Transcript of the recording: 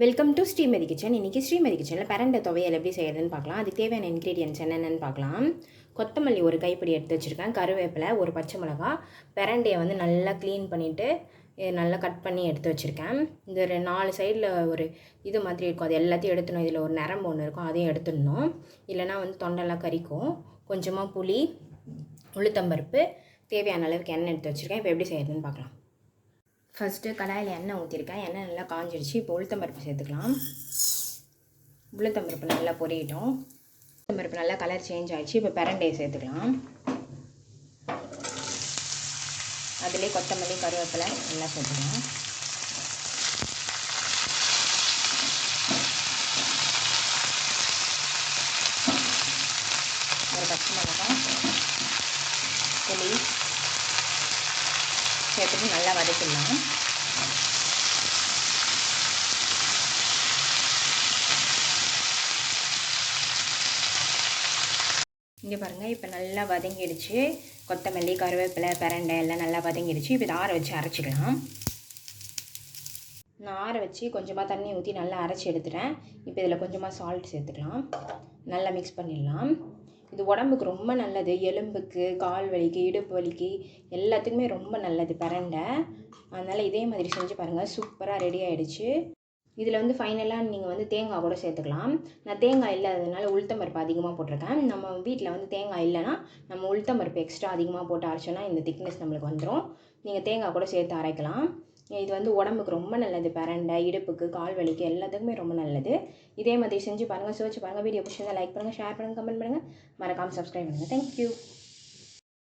Welcome to Srimathi kitchen. இன்றைக்கி ஸ்ரீமதி கிச்சனில் பிரண்டை துவையல் எப்படி செய்யறதுன்னு பார்க்கலாம். அதுக்கு தேவையான இன்க்ரீடியன்ட்ஸ் என்னென்னு பார்க்கலாம். கொத்தமல்லி ஒரு கைப்பிடி எடுத்து வச்சுருக்கேன், கருவேப்பிலை, ஒரு பச்சை மிளகா, பிரண்டையை வந்து நல்லா க்ளீன் பண்ணிவிட்டு நல்லா கட் பண்ணி எடுத்து வச்சுருக்கேன். இந்த 4 சைடில் ஒரு இது மாதிரி இருக்கும், அது எல்லாத்தையும் எடுத்துடணும். இதில் ஒரு நரம்பு ஒன்று இருக்கும், அதையும் எடுத்துடணும், இல்லைனா வந்து தொண்டெல்லாம் கறிக்கும். கொஞ்சமாக புளி, உளுத்தம்பருப்பு, தேவையான அளவுக்கு எண்ணெய் எடுத்து வச்சுருக்கேன். இப்போ எப்படி செய்யறதுன்னு பார்க்கலாம். ஃபஸ்ட்டு கடாயில் எண்ணெய் ஊற்றிருக்கேன். எண்ணெய் நல்லா காஞ்சிடுச்சு. இப்போ உளுத்தம்பருப்பு சேர்த்துக்கலாம். உளுத்தம்பருப்பு நல்லா பொரியட்டும். உளுத்தம்பருப்பு நல்லா கலர் சேஞ்ச் ஆகிடுச்சு. இப்போ பிரண்டையை சேர்த்துக்கலாம். அதிலே கொத்தமல்லி, கருவேப்பிலை நல்லா சேர்த்துக்கலாம். ஒரு பச்சை மிளகாய், புளி சேர்த்துட்டு நல்லா வதக்கிடலாம். இங்கே பாருங்கள், இப்போ நல்லா வதங்கிடுச்சு. கொத்தமல்லி, கருவேப்பிலை, பிரண்டை எல்லாம் நல்லா வதங்கிடுச்சு. இப்போ இதை ஆற வச்சு அரைச்சிக்கலாம். நான் ஆற வச்சு கொஞ்சமாக தண்ணி ஊற்றி நல்லா அரைச்சி எடுத்துட்டேன். இப்போ இதில் கொஞ்சமாக சால்ட் சேர்த்துக்கலாம். நல்லா மிக்ஸ் பண்ணிடலாம். இது உடம்புக்கு ரொம்ப நல்லது. எலும்புக்கு, கால் வலிக்கு, இடுப்பு வலிக்கு எல்லாத்துக்குமே ரொம்ப நல்லது பிரண்டை. அதனால் இதே மாதிரி செஞ்சு பாருங்கள். சூப்பராக ரெடி ஆகிடுச்சு. இதில் வந்து ஃபைனலாக நீங்கள் வந்து தேங்காய் கூட சேர்த்துக்கலாம். நான் தேங்காய் இல்லாததுனால உளுத்தம்பருப்பு அதிகமாக போட்டிருக்கேன். நம்ம வீட்டில் வந்து தேங்காய் இல்லைன்னா நம்ம உளுத்தம்பருப்பு எக்ஸ்ட்ரா அதிகமாக போட்டு அரைச்சோன்னா இந்த திக்னஸ் நம்மளுக்கு வந்துடும். நீங்கள் தேங்காய் கூட சேர்த்து அரைக்கலாம். இது வந்து உடம்புக்கு ரொம்ப நல்லது. பிரண்டை இடுப்புக்கு, கால் வலிக்கு எல்லாத்துக்குமே ரொம்ப நல்லது. இதே மாதிரி செஞ்சு பாருங்கள், சர்ச் பாருங்கள். வீடியோ பிடிச்சிருந்தா லைக் பண்ணுங்கள், ஷேர் பண்ணுங்கள், கமெண்ட் பண்ணுங்கள், மறக்காமல் சப்ஸ்கிரைப் பண்ணுங்கள். தேங்க்யூ.